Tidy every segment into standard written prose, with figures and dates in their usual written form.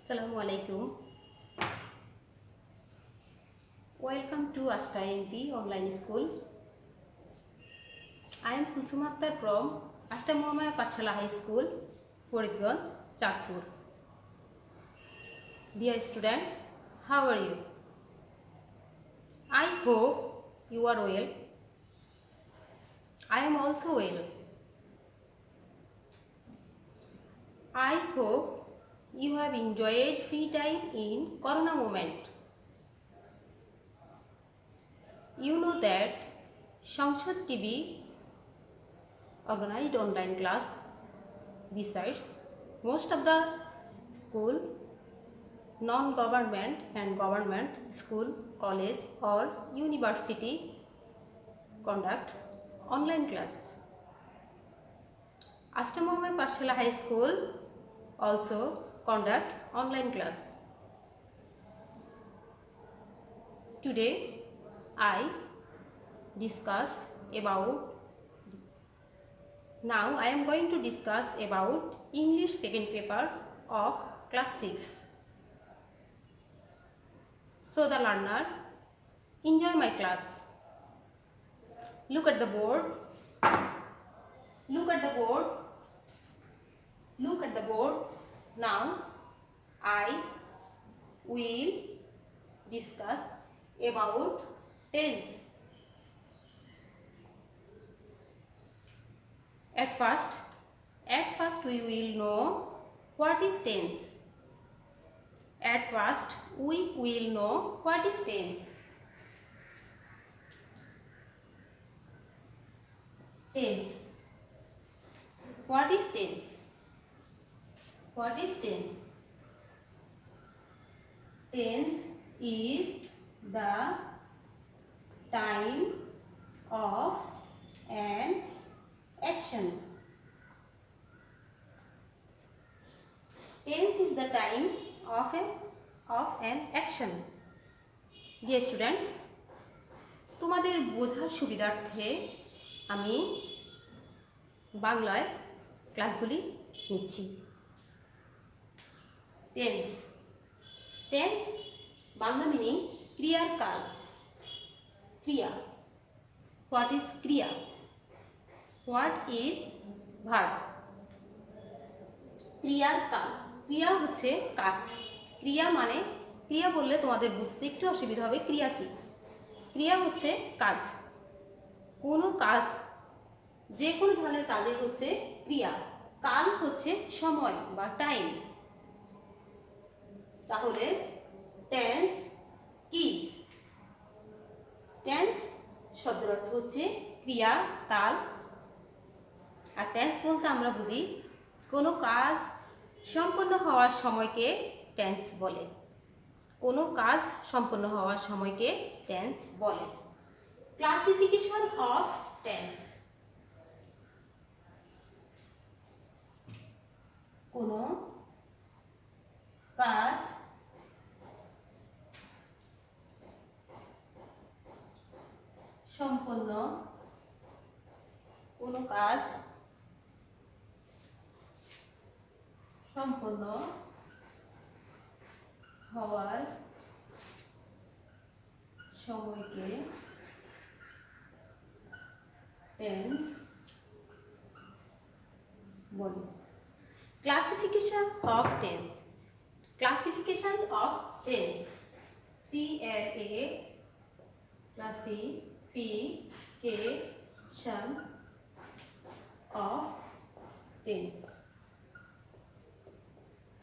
Assalamu alaikum. Welcome to Asta MP Online School. I am Kulsum Akhtar from Asta Mohammed Pathshala High School, Faridganj, Chatpur. Dear students, how are you? I hope you are well. I am also well. I hope you have enjoyed free time in Corona moment. You know that Sanchad TV organized online class. Besides, most of the school, non-government and government school, college or university conduct online class. Asta Mohammed Pathshala High School also conduct online class. Today I discuss about Now I am going to discuss about English second paper of class 6. So the learner enjoy my class. Look at the board. Look at the board. Look at the board. Now I will discuss about tense. At first we will know what is tense. At first we will know what is tense. Tense. What is tense? What is tense? Tense is the time of an action. Tense is the time of an action. Dear students, তোমাদের বোঝার সুবিধার্থে আমি বাংলায় ক্লাসগুলি নিচ্ছি। Tense. Tense Bangla meaning ক্রিয়ার কাল। ক্রিয়া। What is ক্রিয়া? What is verb? ক্রিয়ার কাল। ক্রিয়া হচ্ছে কাজ। ক্রিয়া মানে ক্রিয়া বললে তোমাদের বুঝতে একটু অসুবিধা হবে। ক্রিয়া কি? ক্রিয়া হচ্ছে কাজ। কোনো কাজ, যে কোনো ধরনের কাজের হচ্ছে ক্রিয়া। কাল হচ্ছে সময় বা টাইম। তাহলে টেন্স কি? টেন্স শব্দের অর্থ হচ্ছে ক্রিয়া, কাল। আর টেন্স বলতে আমরা বুঝি কোনো কাজ সম্পন্ন হওয়ার সময়কে টেন্স বলে। কোনো কাজ সম্পন্ন হওয়ার সময়কে টেন্স বলে। Classification of tense. কোনো কাজ সম্পন্ন, কোনো কাজ সম্পন্ন হওয়ার সময়কে টেন্স বলে। Classification of tense. Classifications of tense. CLA classification of tense.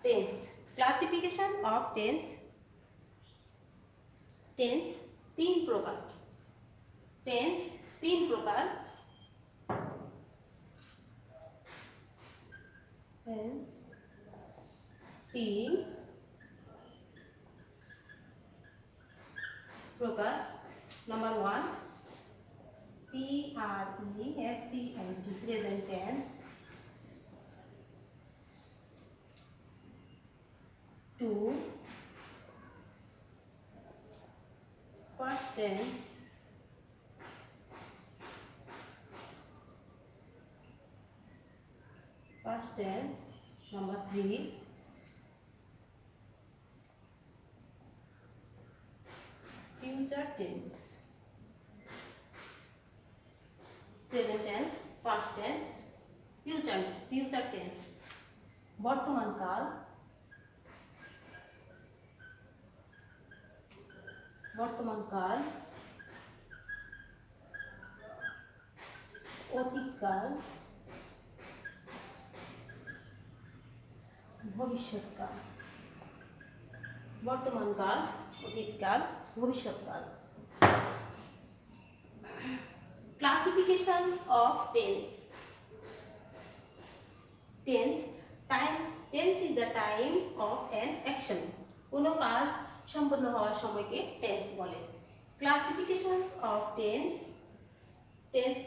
Tense. Classification of tense. Tense तीन प्रकार। Tense तीन प्रकार। Tense तीन प्रकार। Number 1 PRESENT present tense। 2 past tense। 3 future tense, present tense, past tense, future tense, বর্তমান কাল, অতীতকাল, ভবিষ্যৎকাল, বর্তমানকাল, অতীতকাল, ভবিষ্যৎকাল। Classification of tense. Tense is the time of an action. কোনো কাজ সম্পন্ন হওয়ার সময়কে টেন্স বলে। Classifications of tense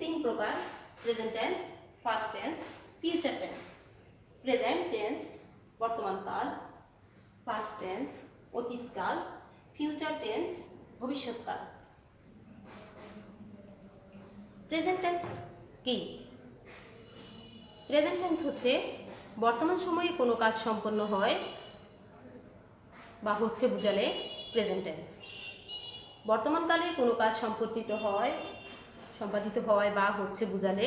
তিন প্রকার: present tense, past tense, future tense. Present tense বর্তমান কাল, পাস্ট টেন্স অতীতকাল, ফিউচার টেন্স ভবিষ্যৎকাল। প্রেজেন্ট টেন্স কি? প্রেজেন্ট টেন্স হচ্ছে বর্তমান সময়ে কোনো কাজ সম্পন্ন হয় বা হচ্ছে বুঝালে প্রেজেন্ট টেন্স। বর্তমানকালে কোনো কাজ সম্পাদিত হয় বা হচ্ছে বুঝালে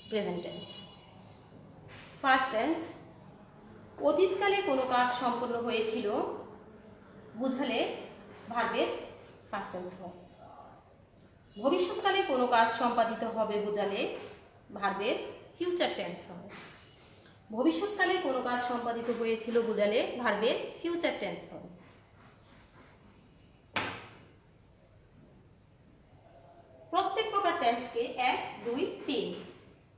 প্রেজেন্ট টেন্স। ফার্স্ট টেন্স অতীতকালে কোনো কাজ সম্পন্ন হয়েছিল বুঝালে ভার্বের ফার্স্ট টেন্স হয়। ভবিষ্যৎকালে কোনো কাজ সম্পাদিত হবে বুঝালে ভার্বের ফিউচার টেন্স হয়। ভবিষ্যৎকালে কোনো কাজ সম্পাদিত হয়েছিল বুঝালে ভার্বের ফিউচার টেন্স হয়। প্রত্যেক প্রকার টেন্সকে 1, 2, 3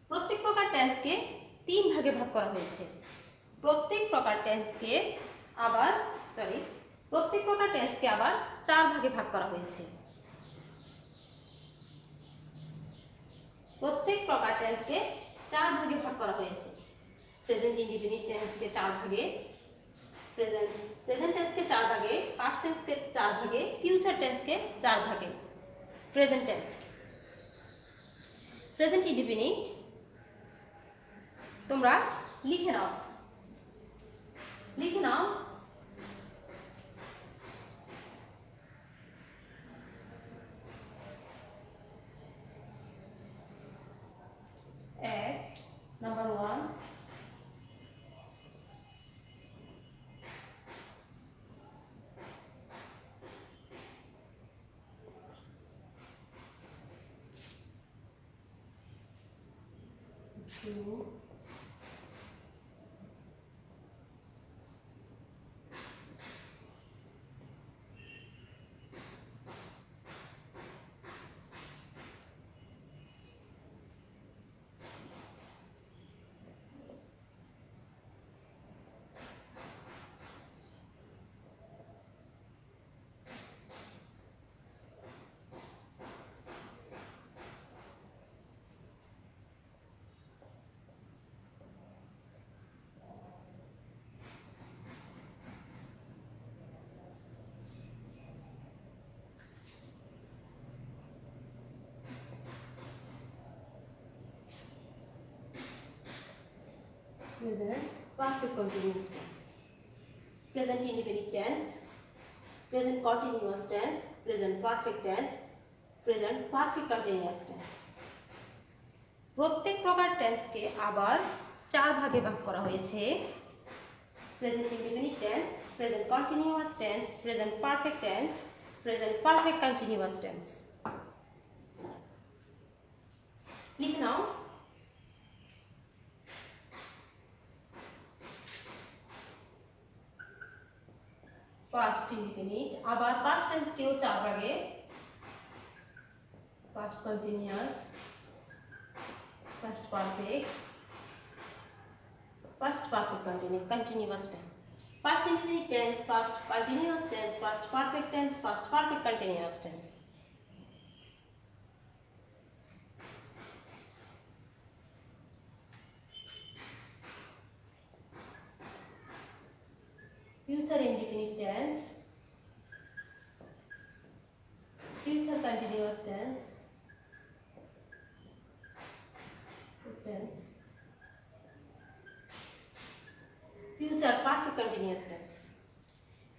প্রত্যেক প্রকার টেন্সকে 3 ভাগে ভাগ করা হয়েছে। প্রত্যেক প্রকার টেন্সকে আবার 4 ভাগে ভাগ করা হয়েছে। প্রত্যেক প্রকার টেন্সকে 4 ভাগে ভাগ করা হয়েছে। প্রেজেন্ট ইনডিফিনিট টেন্সকে 4 ভাগে, প্রেজেন্ট টেন্সকে 4 ভাগে, পাস্ট টেন্সকে 4 ভাগে, ফিউচার টেন্সকে 4 ভাগে। প্রেজেন্ট টেন্স, প্রেজেন্ট ইনডিফিনিট তোমরা লিখে নাও। Number 1, two, present perfect continuous tense, present indefinite tense, present continuous tense, present perfect tense, present perfect continuous tense। প্রত্যেক প্রকার টেন্সকে আবার 4 ভাগে ভাগ করা হয়েছে। Present indefinite tense, present continuous tense, present perfect tense, present perfect continuous tense. লিখে নাও। Past indefinite আবার past টেন্সকেও 4 ভাগে, past continuous, past perfect, past perfect continuous tense, past indefinite tense, past continuous tense, past perfect tense, past perfect continuous tense। future indefinite tense, future continuous tense, future perfect continuous tense,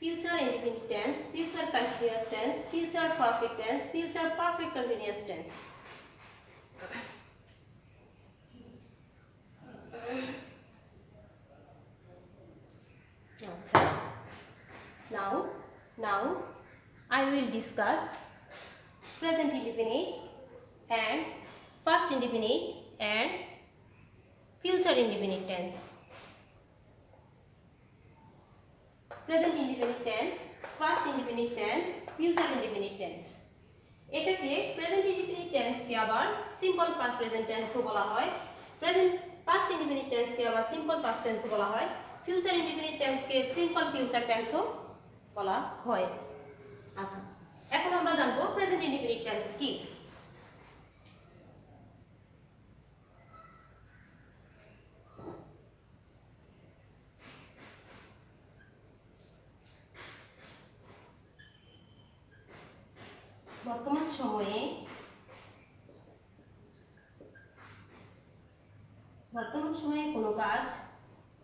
future indefinite tense, future continuous tense, future perfect tense, future perfect continuous tense. Now I will discuss present indefinite and past indefinite and future indefinite tense. Present indefinite tense, past indefinite tense, future indefinite tense. এটাকে present indefinite tense কে আবার simple present tense ও বলা হয়, present past indefinite tense কে আবার simple past tense ও বলা হয়, future indefinite tense কে simple future tense ও বলা হয়। আচ্ছা, এখন আমরা জানবো প্রেজেন্ট ইনডিফিনিট টেন্স কি। বর্তমান সময়ে কোনো কাজ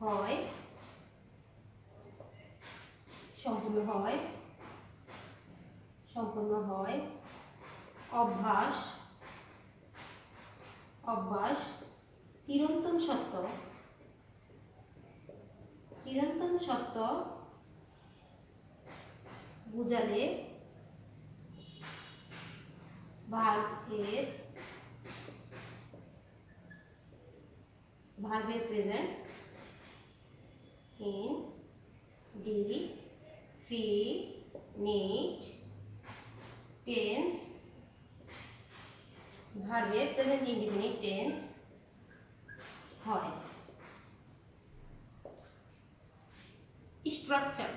হয়, সম্পূর্ণ হয়, অভ্যাস, চিরন্তন সত্য বুঝালে ভার্বের প্রেজেন্ট ইনডিফিনিট টেন্স, ভার্বের প্রেজেন্ট ইনডিফিনিট টেন্স হয়। স্ট্রাকচার,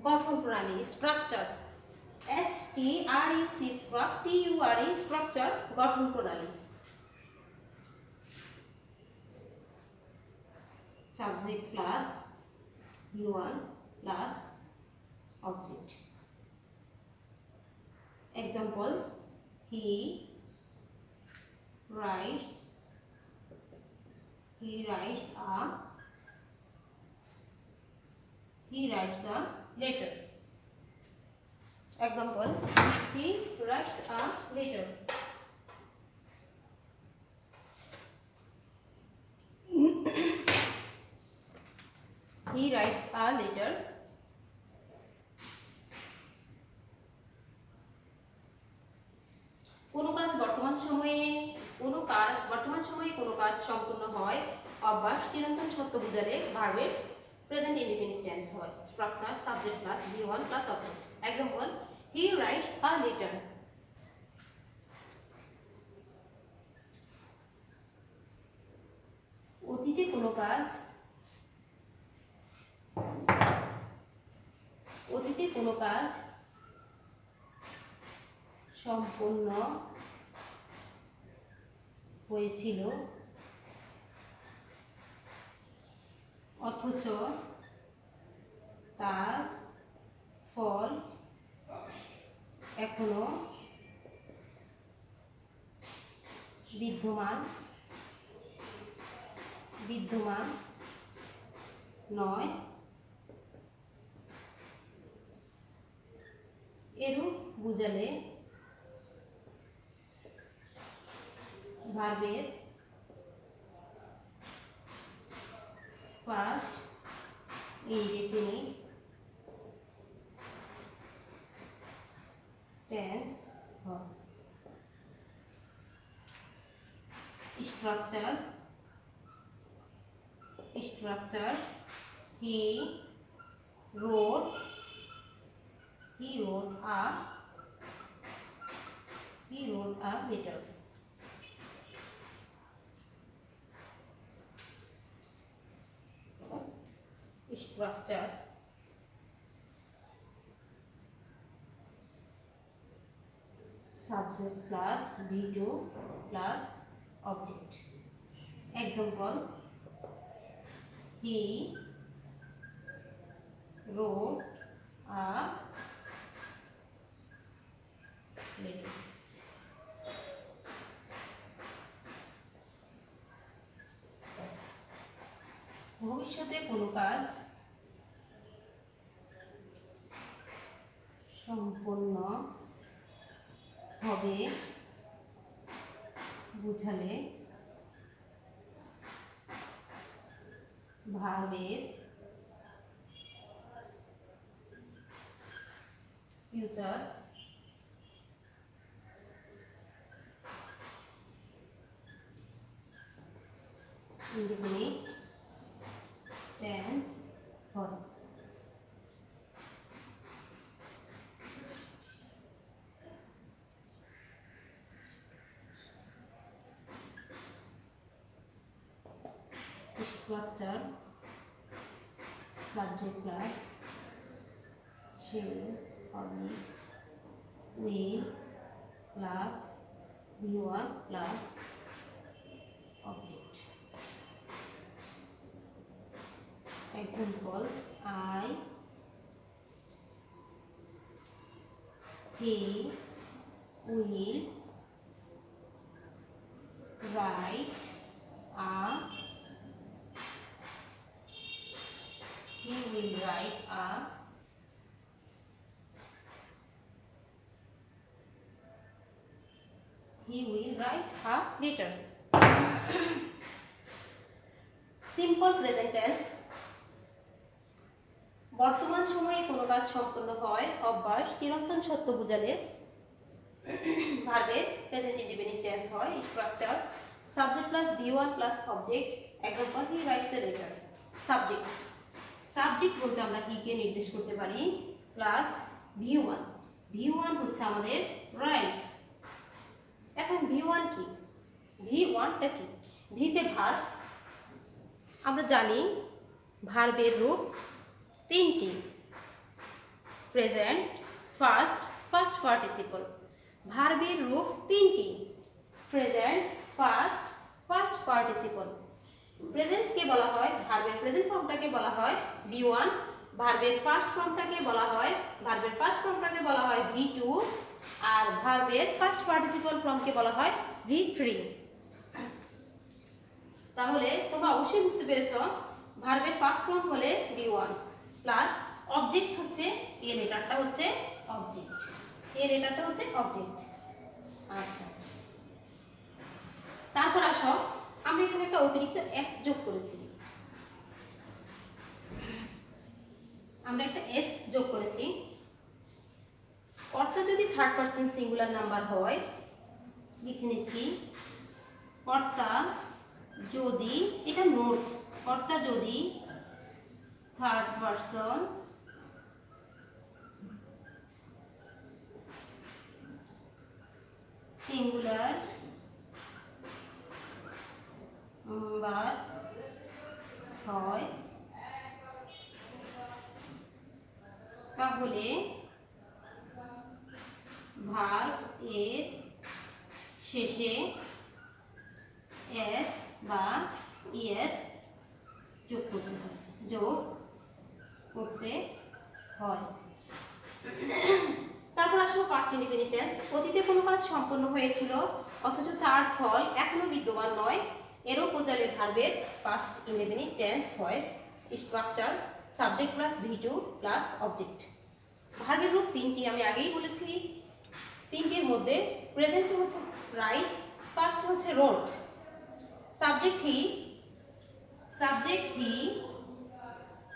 গঠন প্রণালী, স্ট্রাকচার, STRUCTURE, স্ট্রাকচার, গঠন প্রণালী। Subject plus V1 plus object. Example, he writes a letter. Example, he writes a letter. He writes a letter. কোনো কাজ বর্তমান সময়ে কোনো কাজ সম্পূর্ণ হয়, অভ্যাস, চিরন্তন সত্য বুঝালে ভার্বের প্রেজেন্ট ইনডিফিনিট টেন্স হয়। Structure, subject plus V1 plus object. Example, he writes a letter. অতীতে কোনো কাজ সম্পূর্ণ হয়েছিল অথচ তার ফল এখনো বিদ্যমান নয়, এরূপ বুঝালে ভার্বের পাস্ট ইনডিফিনিট টেন্স হয়। Structure, he wrote a letter. Structure, subject plus V2 plus object. Example, he wrote a letter. ভবিষ্যতে কোনো কাজ সম্পন্ন হবে বুঝালে ভার্বের ফিউচার indefinite tense হবে। Structure subject plus shall will plus V1 plus object। Example: I, he will write a, he will write a letter। Simple present tense বর্তমান সময়ে কোনো কাজ সম্পন্ন হয় অভ্যাস চিরন্তন সত্য বুঝালে ভার্বের প্রেজেন্ট ইনডিফিনিট টেন্স হয়। Structure subject plus V1 plus object. Example: he writes A letter. Subject বলতে আমরা হি কে নির্দেশ করতে পারি প্লাস V1 হচ্ছে আমাদের রাইটস। এখন V1 কি? V1টা কি? ভিতে ভার্ব। আমরা জানি ভার্বের রূপ তিনটি: প্রেজেন্ট, ফার্স্ট পার্টিসিপল। ভার্বের রূপ তিনটি: প্রেজেন্ট, ফার্স্ট পার্টিসিপল। প্রেজেন্টকে বলা হয়, ভার্বের প্রেজেন্ট ফর্মটাকে বলা হয় V1, ভার্বের ফার্স্ট ফর্মটাকে বলা হয়, ভার্বের ফার্স্ট ফর্মটাকে বলা হয় V2, আর ভার্বের ফার্স্ট পার্টিসিপল ফর্মকে বলা হয় V3। তাহলে তোমরা অবশ্যই বুঝতে পেরেছো ভার্বের ফার্স্ট ফর্ম হলে V1 প্লাস অবজেক্ট হচ্ছে এ লেটারটা হচ্ছে অবজেক্ট। আচ্ছা, তারপর আসো আমরা এখানে একটা অতিরিক্ত s যোগ করেছি। কর্তা যদি থার্ড পারসন সিঙ্গুলার নাম্বার হয় লিখে নিচ্ছি, কর্তা যদি, এটা নোট, কর্তা যদি থার্ড পারসন সিঙ্গুলার নাম্বার হয় তাহলে ভার্ব এর শেষে s বা es যোগ করতে হয়। তারপর আসলো পাস্ট ইনডিফিনিট টেন্স। অতীতে কোনো কাজ সম্পন্ন হয়েছিল অথচ তার ফল এখনো বিদ্যমান নয়, এরও বোঝালে ভার্বের পাস্ট ইনডিফিনিট টেন্স হয়। Structure subject plus V2 plus object. ভার্বের রূপ তিনটি, আমি আগেই বলেছি। তিনটির মধ্যে প্রেজেন্ট হচ্ছে রাইট, ফার্স্ট হচ্ছে road, subject he,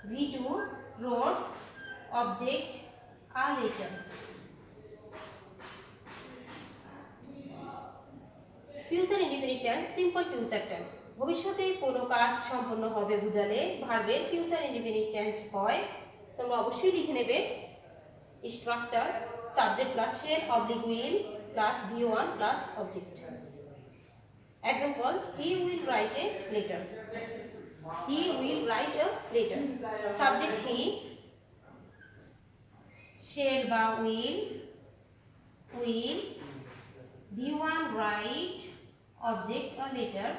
V2 road, object a letter. Future indefinite tense simple future tense ভবিষ্যতে কোনো কাজ সম্পন্ন হবে বুঝালে ভার্বের ফিউচার ইনডিফিনিট টেন্স হয়। তোমরা অবশ্যই লিখে নেবে। Structure subject plus shall oblique will plus V1 plus object. Example: he will write a letter. Subject he, shall বা will, V1 write, object a letter,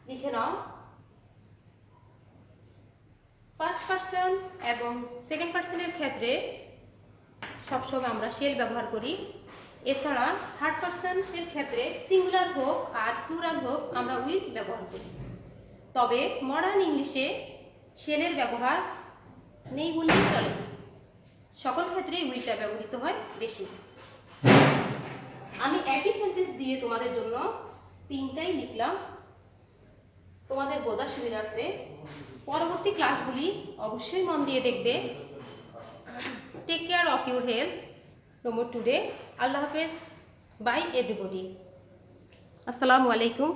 লিখে নাও। ফার্স্ট পারসন এবং সেকেন্ড পারসনের ক্ষেত্রে সবসময় আমরা শেল ব্যবহার করি। এছাড়া থার্ড পার্সনের ক্ষেত্রে সিঙ্গুলার হোক আর প্লুরাল হোক আমরা উইল ব্যবহার করি। তবে মডার্ন ইংলিশে শেলের ব্যবহার নেই বললেই চলে, সকল ক্ষেত্রে উইলটা ব্যবহৃত হয় বেশি। আমি একই সেন্টেন্স দিয়ে তোমাদের জন্য তিনটাই লিখলাম তোমাদের বোঝার সুবিধার্থে। পরবর্তী ক্লাসগুলি অবশ্যই মন দিয়ে দেখবে। Take care of your health. No more today. আল্লাহ হাফেজ। Bye everybody. আসসালামু আলাইকুম।